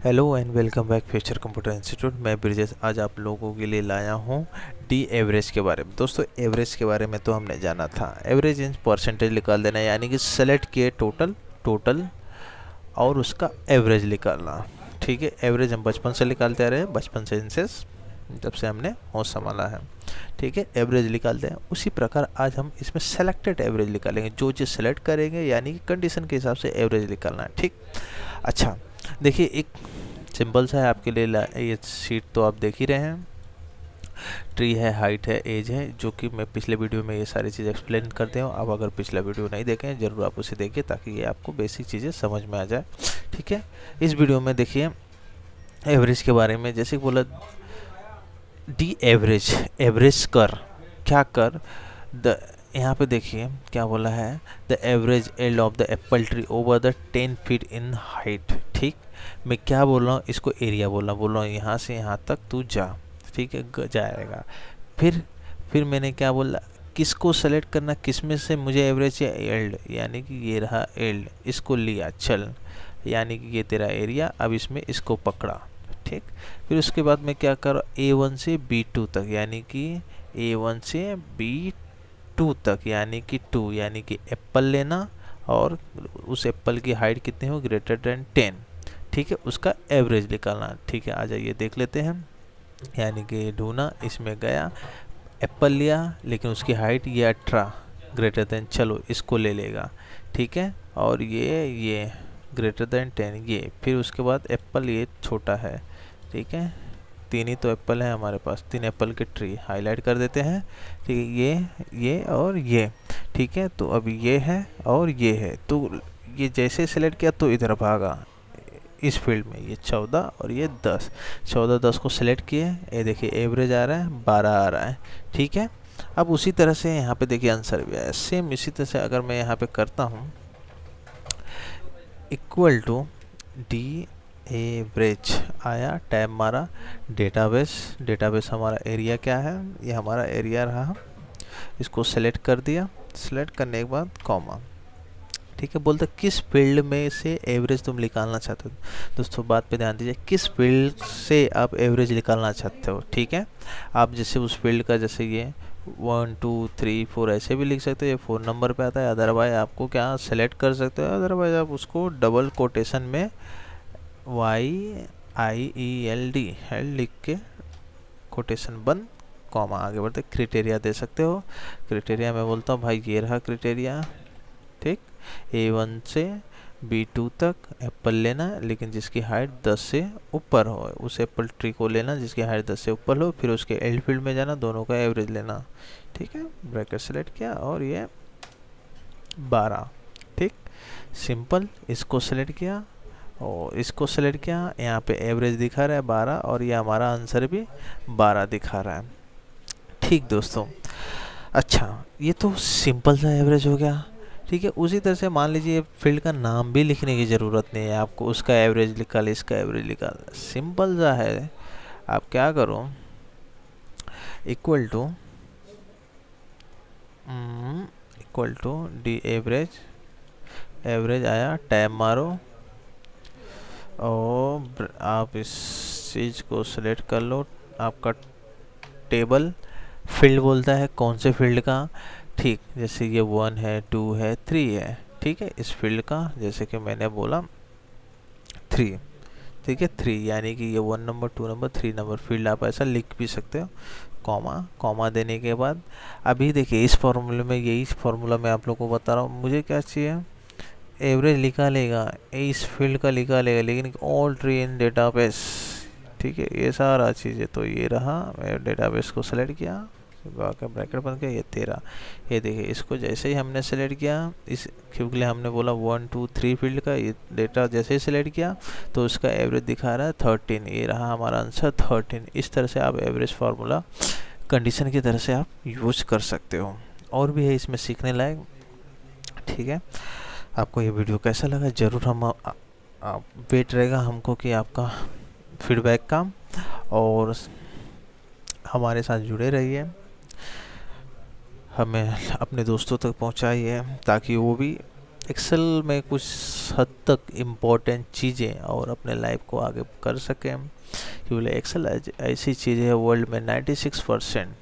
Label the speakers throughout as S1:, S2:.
S1: Hello and welcome back future computer institute. मैं ब्रिजेश आज आप लोगों के लिए लाया हूँ डी एवरेज के बारे में। दोस्तों, एवरेज के बारे में तो हमने जाना था। एवरेज इन परसेंटेज निकाल देना, यानी कि सेलेक्ट किए टोटल टोटल और उसका एवरेज निकालना। ठीक है, एवरेज हम बचपन से निकालते आ रहे हैं, बचपन से इनसे जब से हमने होश संभाला है। ठीक है, एवरेज निकालते हैं। उसी प्रकार आज हम इसमें सेलेक्टेड एवरेज निकालेंगे। जो चीज़ सेलेक्ट करेंगे यानी कि कंडीशन के हिसाब से एवरेज निकालना है। ठीक, अच्छा देखिए, एक सिंपल सा है आपके लिए ये शीट तो आप देख ही रहे हैं। ट्री है, हाइट है, एज है, जो कि मैं पिछले वीडियो में ये सारी चीज़ एक्सप्लेन करते हूँ। अब अगर पिछला वीडियो नहीं देखें, ज़रूर आप उसे देखिए ताकि ये आपको बेसिक चीज़ें समझ में आ जाए। ठीक है, इस वीडियो में देखिए एवरेज के बारे में। जैसे बोला डी एवरेज, एवरेज कर, क्या कर द, यहाँ पे देखिए क्या बोला है, the average yield of the apple tree over the 10 feet in height. ठीक, मैं क्या बोल रहा हूँ, इसको एरिया बोल रहा हूँ, यहाँ से यहाँ तक तू जा। ठीक है, जाएगा। फिर मैंने क्या बोला, किसको सेलेक्ट करना, किस में से मुझे एवरेज या एल्ड, यानी कि ये रहा एल्ड, इसको लिया चल, यानी कि ये तेरा एरिया। अब इसमें इसको पकड़ा। ठीक, फिर उसके बाद मैं क्या कर A1 से B2 तक, यानी कि A1 से B2 तक, यानी कि 2, यानी कि एप्पल लेना और उस एप्पल की हाइट कितनी हो, ग्रेटर देन 10। ठीक है, उसका एवरेज निकालना। ठीक है, आ जाइए देख लेते हैं। यानी कि ढूंढना, इसमें गया, एप्पल लिया, लेकिन उसकी हाइट ये 18 ग्रेटर देन, चलो इसको ले लेगा। ठीक है, और ये ग्रेटर देन 10 ये, फिर उसके बाद एप्पल ये छोटा है। ठीक है, तीन ही तो एप्पल है हमारे पास, 3 एप्पल के ट्री हाईलाइट कर देते हैं। ठीक है, ये और ये। ठीक है, तो अब ये है और ये है, तो ये जैसे सेलेक्ट किया तो इधर भागा इस फील्ड में, ये 14 और ये 10, 14 10 को सेलेक्ट किए, ये देखिए एवरेज आ रहा है 12 आ रहा है। ठीक है, अब उसी तरह से यहाँ पे देखिए आंसर भी आया सेम। इसी तरह से अगर मैं यहाँ पे करता हूँ इक्वल टू डी एवरेज, आया, टैब मारा, डेटाबेस, डेटाबेस हमारा एरिया क्या है, ये हमारा एरिया रहा, इसको सेलेक्ट कर दिया। सेलेक्ट करने के बाद कॉमा। ठीक है, बोलते किस फील्ड में से एवरेज तुम निकालना चाहते हो। दोस्तों, बात पे ध्यान दीजिए, किस फील्ड से आप एवरेज निकालना चाहते हो। ठीक है, आप जैसे उस फील्ड का, जैसे ये 1 2 3 4 ऐसे भी लिख सकते हो, ये 4 नंबर पे आता है। अदरवाइज आपको क्या सेलेक्ट कर सकते हो, अदरवाइज आप उसको डबल कोटेशन में YIELD हेल्ड लिख के कोटेशन बंद, कॉमा, आगे बढ़ते क्राइटेरिया दे सकते हो। क्राइटेरिया मैं बोलता हूँ भाई ये रहा क्राइटेरिया। ठीक, A1 से B2 तक एप्पल लेना, लेकिन जिसकी हाइट 10 से ऊपर हो, उस एप्पल ट्री को लेना जिसकी हाइट 10 से ऊपर हो। फिर उसके एल्ड फील्ड में जाना, दोनों का एवरेज लेना। ठीक है, ब्रैकेट सेलेक्ट किया और ये 12। ठीक, सिंपल, इसको सेलेक्ट किया और इसको सेलेक्ट किया, यहाँ पे एवरेज दिखा रहा है 12 और ये हमारा आंसर भी 12 दिखा रहा है। ठीक दोस्तों, अच्छा ये तो सिंपल सा एवरेज हो गया। ठीक है, उसी तरह से मान लीजिए फील्ड का नाम भी लिखने की ज़रूरत नहीं है आपको, उसका एवरेज निकाल, इसका एवरेज निकाल, सिंपल सा है। आप क्या करो, equal to the average, average आया, टैब मारो और आप इस चीज़ को सिलेक्ट कर लो। आपका टेबल फील्ड बोलता है कौन से फील्ड का। ठीक, जैसे ये 1 है, 2 है, 3 है। ठीक है, इस फील्ड का, जैसे कि मैंने बोला 3। ठीक है, 3 यानी कि ये 1 नंबर, 2 नंबर, 3 नंबर फील्ड, आप ऐसा लिख भी सकते हो। कॉमा, कॉमा देने के बाद अभी देखिए इस फॉर्मूले में, यही फॉर्मूला मैं आप लोगों को बता रहा हूँ, मुझे क्या चाहिए, एवरेज निकालेगा, इस फील्ड का निकालेगा, लेकिन ऑल ट्री इन डेटाबेस। ठीक है, ये सारा चीज़ है, तो ये रहा, मैं डेटाबेस को सेलेक्ट किया, ब्रैकेट बन गया, ये 13। ये देखिए, इसको जैसे ही हमने सेलेक्ट किया, इस क्योंकि हमने बोला 1 2 3 फील्ड का, ये डेटा जैसे ही सेलेक्ट किया तो उसका एवरेज दिखा रहा है 13। ये रहा हमारा आंसर 13। इस तरह से आप एवरेज फार्मूला कंडीशन की तरह से आप यूज कर सकते हो, और भी है इसमें सीखने लायक। ठीक है, आपको ये वीडियो कैसा लगा, ज़रूर हम आप वेट रहेगा हमको कि आपका फीडबैक का, और हमारे साथ जुड़े रहिए, हमें अपने दोस्तों तक पहुंचाइए ताकि वो भी एक्सेल में कुछ हद तक इम्पोर्टेंट चीज़ें और अपने लाइफ को आगे कर सकें, क्योंकि एक्सेल ऐसी चीज़ है वर्ल्ड में 96%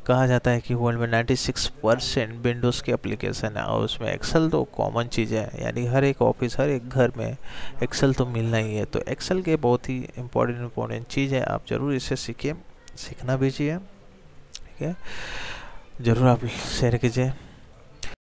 S1: कहा जाता है कि वर्ल्ड में 96% विंडोज़ की एप्लीकेशन है और उसमें एक्सेल तो कॉमन चीज़ है, यानी हर एक ऑफिस हर एक घर में एक्सेल तो मिलना ही है। तो एक्सेल के बहुत ही इम्पोर्टेंट चीज़ है, आप ज़रूर इसे सीखिए, सीखना भी चाहिए। ठीक है, ज़रूर आप शेयर कीजिए।